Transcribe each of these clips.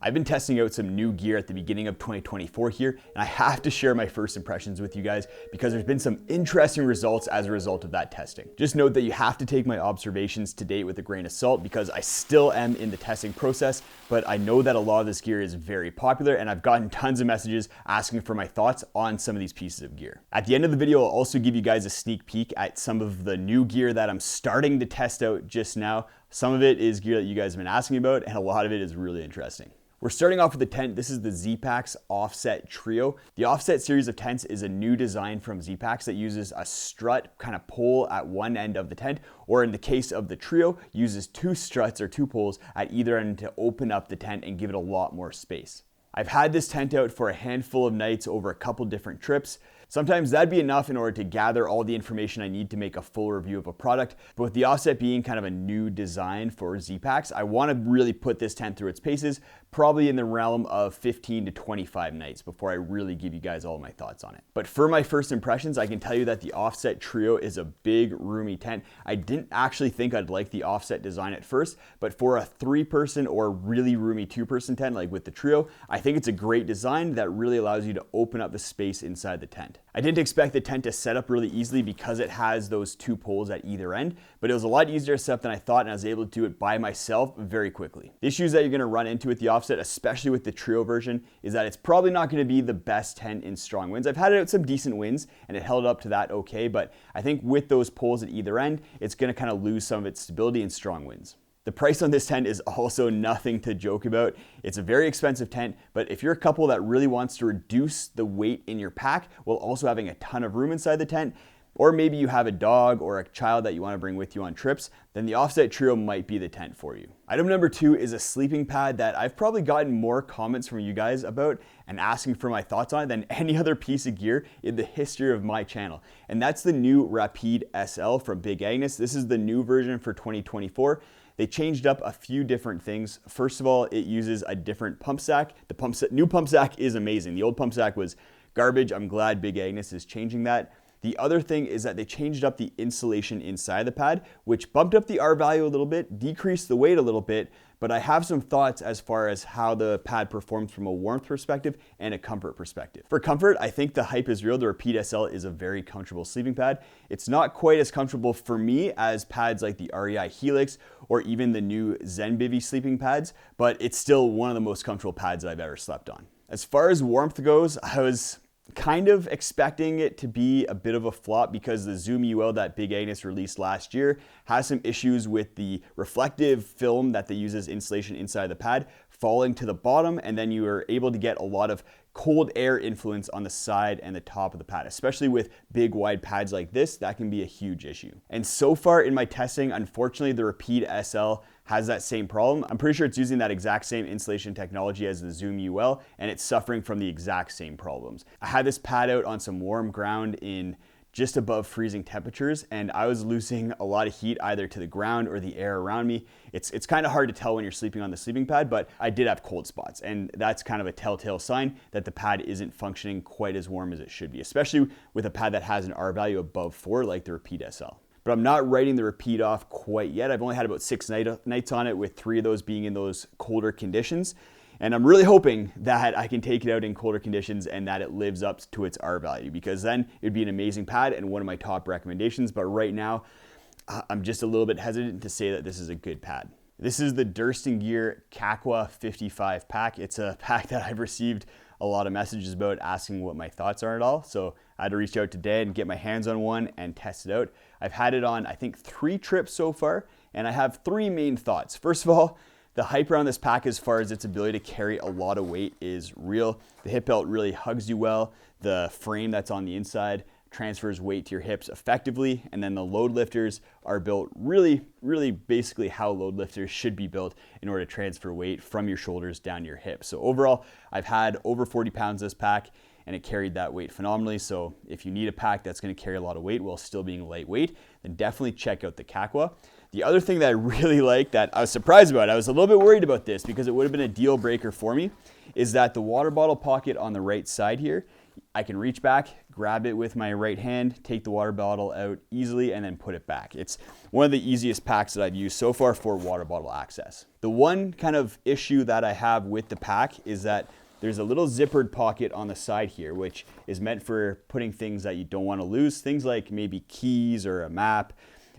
I've been testing out some new gear at the beginning of 2024 here, and I have to share my first impressions with you guys because there's been some interesting results as a result of that testing. Just note that you have to take my observations to date with a grain of salt because I still am in the testing process, but I know that a lot of this gear is very popular and I've gotten tons of messages asking for my thoughts on some of these pieces of gear. At the end of the video, I'll also give you guys a sneak peek at some of the new gear that I'm starting to test out just now. Some of it is gear that you guys have been asking about, and a lot of it is really interesting. We're starting off with the tent. This is the Zpacks Offset Trio. The Offset series of tents is a new design from Zpacks that uses a strut kind of pole at one end of the tent, or in the case of the Trio, uses two struts or two poles at either end to open up the tent and give it a lot more space. I've had this tent out for a handful of nights over a couple different trips. Sometimes that'd be enough in order to gather all the information I need to make a full review of a product, but with the Offset being kind of a new design for Zpacks, I want to really put this tent through its paces, probably in the realm of 15 to 25 nights before I really give you guys all my thoughts on it. But for my first impressions, I can tell you that the Offset Trio is a big, roomy tent. I didn't actually think I'd like the Offset design at first, but for a 3-person or really roomy 2-person tent like with the Trio, I think it's a great design that really allows you to open up the space inside the tent. I didn't expect the tent to set up really easily because it has those two poles at either end, but it was a lot easier to set up than I thought, and I was able to do it by myself very quickly. The issues that you're going to run into with the Offset, especially with the Trio version, is that it's probably not going to be the best tent in strong winds. I've had it out some decent winds and it held up to that okay, but I think with those poles at either end, it's going to kind of lose some of its stability in strong winds. The price on this tent is also nothing to joke about. It's a very expensive tent, but if you're a couple that really wants to reduce the weight in your pack while also having a ton of room inside the tent, or maybe you have a dog or a child that you want to bring with you on trips, then the Offset Trio might be the tent for you. Item number 2 is a sleeping pad that I've probably gotten more comments from you guys about and asking for my thoughts on it than any other piece of gear in the history of my channel. And that's the new Rapide SL from Big Agnes. This is the new version for 2024. They changed up a few different things. First of all, it uses a different pump sack. The new pump sack is amazing. The old pump sack was garbage. I'm glad Big Agnes is changing that. The other thing is that they changed up the insulation inside the pad, which bumped up the R value a little bit, decreased the weight a little bit, but I have some thoughts as far as how the pad performs from a warmth perspective and a comfort perspective. For comfort, I think the hype is real. The Rapide SL is a very comfortable sleeping pad. It's not quite as comfortable for me as pads like the REI Helix or even the new Zenbivy sleeping pads, but it's still one of the most comfortable pads I've ever slept on. As far as warmth goes, I was kind of expecting it to be a bit of a flop because the Zoom UL that Big Agnes released last year has some issues with the reflective film that they use as insulation inside the pad falling to the bottom, and then you are able to get a lot of cold air influence on the side and the top of the pad. Especially with big wide pads like this, that can be a huge issue. And so far in my testing, unfortunately the Rapide SL has that same problem. I'm pretty sure it's using that exact same insulation technology as the Zoom UL, and it's suffering from the exact same problems. I had this pad out on some warm ground in just above freezing temperatures, and I was losing a lot of heat either to the ground or the air around me. It's kind of hard to tell when you're sleeping on the sleeping pad, but I did have cold spots, and that's kind of a telltale sign that the pad isn't functioning quite as warm as it should be, especially with a pad that has an R value above 4 like the Rapide SL. But I'm not writing the Rapide off quite yet. I've only had about 6 nights on it, with 3 of those being in those colder conditions. And I'm really hoping that I can take it out in colder conditions and that it lives up to its R value, because then it'd be an amazing pad and one of my top recommendations. But right now, I'm just a little bit hesitant to say that this is a good pad. This is the Durston Kakwa 55 pack. It's a pack that I've received a lot of messages about asking what my thoughts are at all. So I had to reach out today and get my hands on one and test it out. I've had it on, I think, 3 trips so far, and I have 3 main thoughts. First of all, the hype around this pack as far as its ability to carry a lot of weight is real. The hip belt really hugs you well. The frame that's on the inside transfers weight to your hips effectively, and then the load lifters are built really basically how load lifters should be built in order to transfer weight from your shoulders down your hips. So overall, I've had over 40 pounds this pack, and it carried that weight phenomenally. So if you need a pack that's going to carry a lot of weight while still being lightweight, then definitely check out the Kakwa. The other thing that I really like that I was surprised about, I was a little bit worried about this because it would have been a deal breaker for me, is that the water bottle pocket on the right side here, I can reach back, grab it with my right hand, take the water bottle out easily, and then put it back. It's one of the easiest packs that I've used so far for water bottle access. The one kind of issue that I have with the pack is that there's a little zippered pocket on the side here, which is meant for putting things that you don't want to lose, things like maybe keys or a map.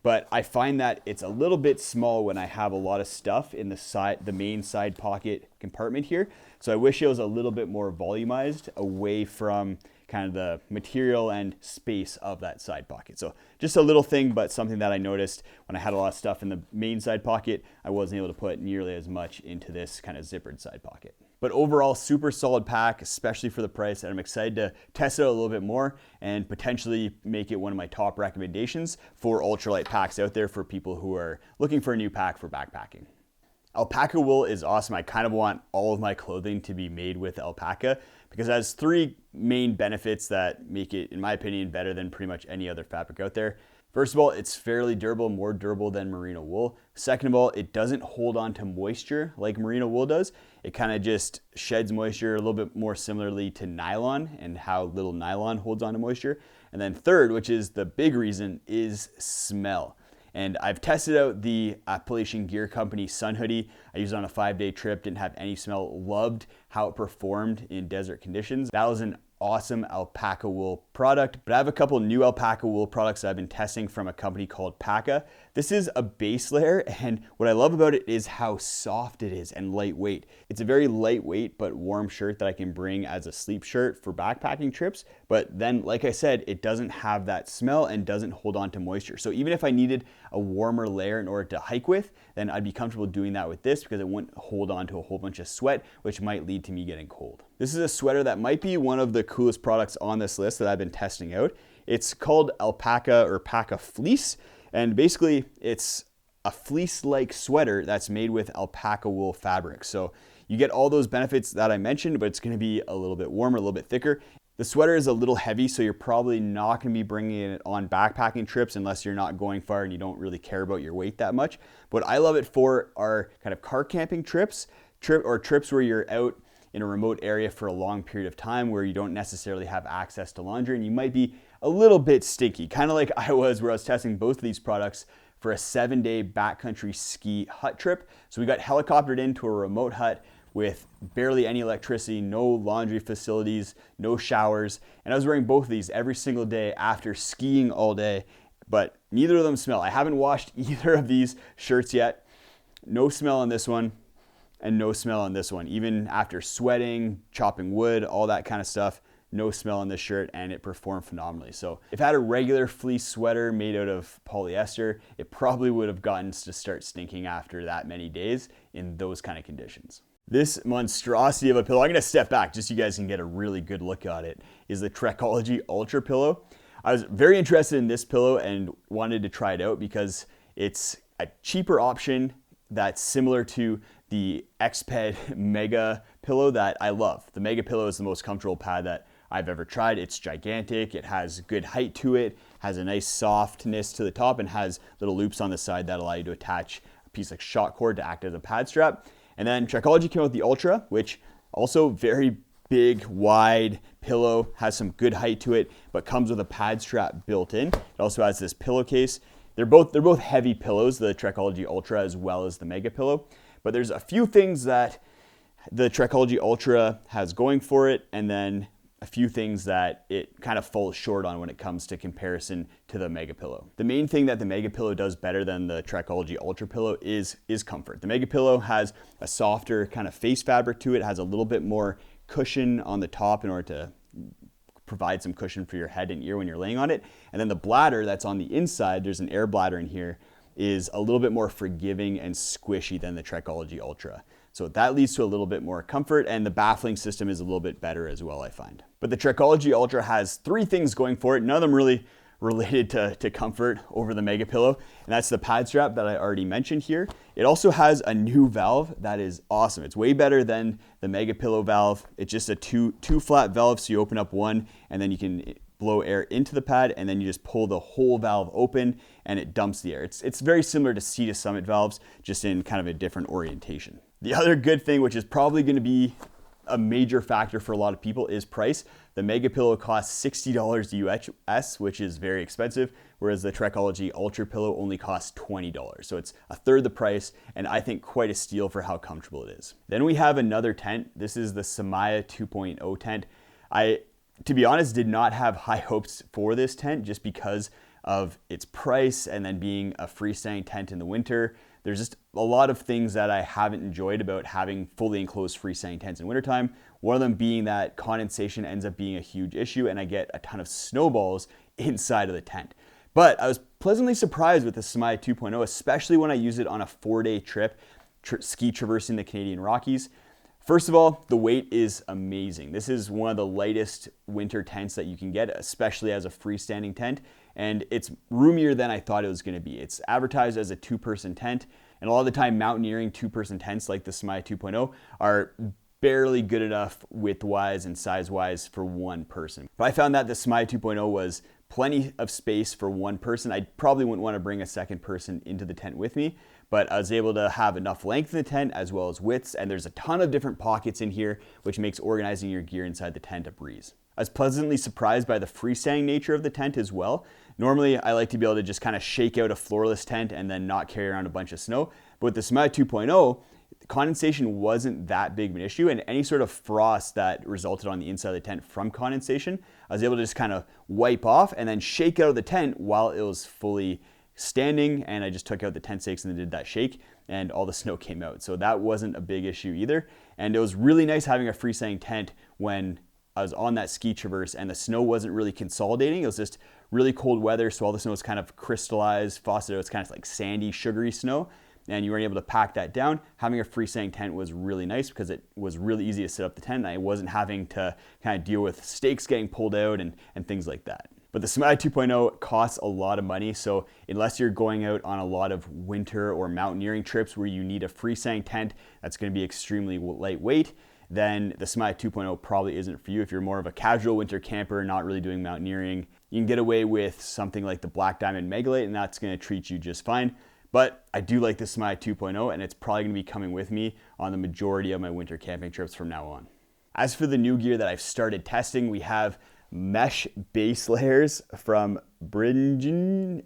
But I find that it's a little bit small when I have a lot of stuff in the main side pocket compartment here. So I wish it was a little bit more volumized away from kind of the material and space of that side pocket. So just a little thing, but something that I noticed when I had a lot of stuff in the main side pocket, I wasn't able to put nearly as much into this kind of zippered side pocket. But overall, super solid pack, especially for the price, and I'm excited to test it out a little bit more and potentially make it one of my top recommendations for ultralight packs out there for people who are looking for a new pack for backpacking. Alpaca wool is awesome. I kind of want all of my clothing to be made with alpaca because it has three main benefits that make it, in my opinion, better than pretty much any other fabric out there. First of all, it's fairly durable, more durable than merino wool. Second of all, it doesn't hold on to moisture like merino wool does. It kind of just sheds moisture a little bit more similarly to nylon and how little nylon holds on to moisture. And then third, which is the big reason, is smell. And I've tested out the Appalachian Gear Company Sun Hoodie. I used it on a 5-day trip, didn't have any smell, loved how it performed in desert conditions. That was an awesome alpaca wool product, but I have a couple new alpaca wool products that I've been testing from a company called Paca. This is a base layer, and what I love about it is how soft it is and lightweight. It's a very lightweight but warm shirt that I can bring as a sleep shirt for backpacking trips, but then, like I said, it doesn't have that smell and doesn't hold on to moisture. So even if I needed a warmer layer in order to hike with, then I'd be comfortable doing that with this because it wouldn't hold on to a whole bunch of sweat, which might lead to me getting cold. This is a sweater that might be one of the coolest products on this list that I've been testing out. It's called Alpaca or Paca Fleece, and basically it's a fleece-like sweater that's made with alpaca wool fabric. So you get all those benefits that I mentioned, but it's going to be a little bit warmer, a little bit thicker. The sweater is a little heavy, so you're probably not going to be bringing it on backpacking trips unless you're not going far and you don't really care about your weight that much. But I love it for our kind of car camping trips or trips where you're out in a remote area for a long period of time where you don't necessarily have access to laundry and you might be a little bit stinky, kind of like I was where I was testing both of these products for a 7-day backcountry ski hut trip. So we got helicoptered into a remote hut with barely any electricity, no laundry facilities, no showers. And I was wearing both of these every single day after skiing all day, but neither of them smell. I haven't washed either of these shirts yet. No smell on this one and no smell on this one. Even after sweating, chopping wood, all that kind of stuff, no smell on this shirt, and it performed phenomenally. So if I had a regular fleece sweater made out of polyester, it probably would have gotten to start stinking after that many days in those kind of conditions. This monstrosity of a pillow, I'm gonna step back just so you guys can get a really good look at it, is the Trekology Ultra Pillow. I was very interested in this pillow and wanted to try it out because it's a cheaper option that's similar to the Xped Mega Pillow that I love. The Mega Pillow is the most comfortable pad that I've ever tried. It's gigantic, it has good height to it, has a nice softness to the top, and has little loops on the side that allow you to attach a piece of shot cord to act as a pad strap. And then Trekology came out with the Ultra, which also very big, wide pillow, has some good height to it, but comes with a pad strap built in. It also has this pillowcase. They're both heavy pillows, the Trekology Ultra as well as the Mega Pillow. But there's a few things that the Trekology Ultra has going for it, and then a few things that it kind of falls short on when it comes to comparison to the Mega Pillow. The main thing that the Mega Pillow does better than the Trekology Ultra Pillow is comfort. The Mega Pillow has a softer kind of face fabric to it, has a little bit more cushion on the top in order to provide some cushion for your head and ear when you're laying on it. And then the bladder that's on the inside, there's an air bladder in here, is a little bit more forgiving and squishy than the Trekology Ultra. So that leads to a little bit more comfort, and the baffling system is a little bit better as well, I find. But the Trekology Ultra has 3 things going for it, none of them really related to comfort over the Mega Pillow, and that's the pad strap that I already mentioned here. It also has a new valve that is awesome. It's way better than the Mega Pillow valve. It's just a two flat valve, so you open up one, and then you can blow air into the pad, and then you just pull the whole valve open and it dumps the air. It's very similar to Sea to Summit valves, just in kind of a different orientation. The other good thing, which is probably going to be a major factor for a lot of people is price. The Mega Pillow costs $60 US, which is very expensive, whereas the Trekology Ultra Pillow only costs $20. So it's a third the price, and I think quite a steal for how comfortable it is. Then we have another tent. This is the Samaya 2.0 tent. I, to be honest, did not have high hopes for this tent just because of its price and then being a freestanding tent in the winter. There's just a lot of things that I haven't enjoyed about having fully enclosed freestanding tents in wintertime. One of them being that condensation ends up being a huge issue and I get a ton of snowballs inside of the tent. But I was pleasantly surprised with the Samaya 2.0, especially when I use it on a 4-day trip, ski traversing the Canadian Rockies. First of all, the weight is amazing. This is one of the lightest winter tents that you can get, especially as a freestanding tent. And it's roomier than I thought it was going to be. It's advertised as a 2-person tent. And a lot of the time, mountaineering 2-person tents like the Samaya 2.0 are barely good enough width-wise and size-wise for one person. But I found that the Samaya 2.0 was plenty of space for one person. I probably wouldn't want to bring a second person into the tent with me, but I was able to have enough length in the tent as well as widths, and there's a ton of different pockets in here, which makes organizing your gear inside the tent a breeze. I was pleasantly surprised by the freestanding nature of the tent as well. Normally, I like to be able to just kind of shake out a floorless tent and then not carry around a bunch of snow, but with the Samaya 2.0, condensation wasn't that big of an issue, and any sort of frost that resulted on the inside of the tent from condensation, I was able to just kind of wipe off and then shake out of the tent while it was fully standing, and I just took out the tent stakes and then did that shake and all the snow came out. So that wasn't a big issue either. And it was really nice having a freestanding tent when I was on that ski traverse and the snow wasn't really consolidating. It was just really cold weather, so all the snow was kind of crystallized, frosted out. It's kind of like sandy, sugary snow, and you weren't able to pack that down. Having a freestanding tent was really nice because it was really easy to set up the tent and I wasn't having to kind of deal with stakes getting pulled out and things like that. But the Samaya 2.0 costs a lot of money, so unless you're going out on a lot of winter or mountaineering trips where you need a freestanding tent that's going to be extremely lightweight, then the Samaya 2.0 probably isn't for you. If you're more of a casual winter camper, not really doing mountaineering, you can get away with something like the Black Diamond Megalite, and that's going to treat you just fine. But I do like the Samaya 2.0, and it's probably going to be coming with me on the majority of my winter camping trips from now on. As for the new gear that I've started testing, we have mesh base layers from Bridgen.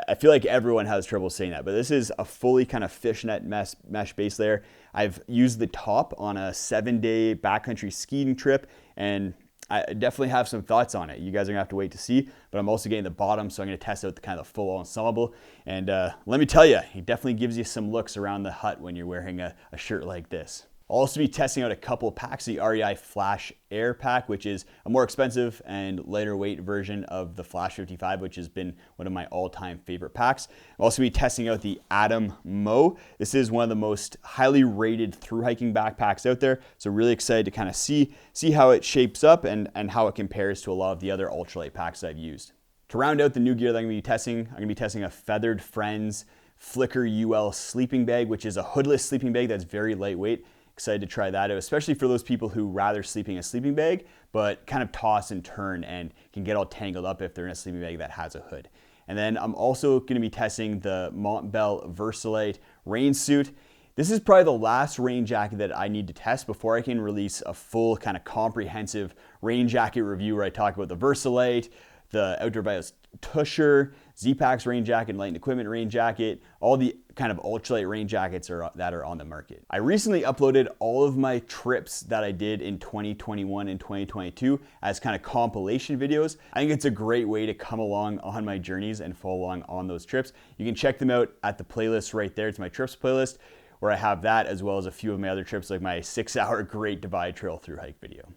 I feel like everyone has trouble saying that, but this is a fully kind of fishnet mesh base layer. I've used the top on a 7-day backcountry skiing trip, and I definitely have some thoughts on it. You guys are gonna have to wait to see, but I'm also getting the bottom, so I'm gonna test out the kind of full ensemble. And let me tell you, it definitely gives you some looks around the hut when you're wearing a shirt like this. I'll also be testing out a couple packs, the REI Flash Air Pack, which is a more expensive and lighter weight version of the Flash 55, which has been one of my all-time favorite packs. I'll also be testing out the Atom Mo. This is one of the most highly rated thru hiking backpacks out there, so really excited to kind of see how it shapes up and how it compares to a lot of the other ultralight packs that I've used. To round out the new gear that I'm going to be testing a Feathered Friends Flicker UL sleeping bag, which is a hoodless sleeping bag that's very lightweight. Excited to try that out, especially for those people who rather sleep in a sleeping bag, but kind of toss and turn and can get all tangled up if they're in a sleeping bag that has a hood. And then I'm also going to be testing the Montbell Versalite rain suit. This is probably the last rain jacket that I need to test before I can release a full kind of comprehensive rain jacket review where I talk about the Versalite, the Outdoor Bios Tusher, Zpacks rain jacket, Light and Equipment rain jacket, all the kind of ultralight rain jackets that are on the market. I recently uploaded all of my trips that I did in 2021 and 2022 as kind of compilation videos. I think it's a great way to come along on my journeys and follow along on those trips. You can check them out at the playlist right there. It's my trips playlist, where I have that as well as a few of my other trips, like my 6-hour Great Divide Trail through hike video.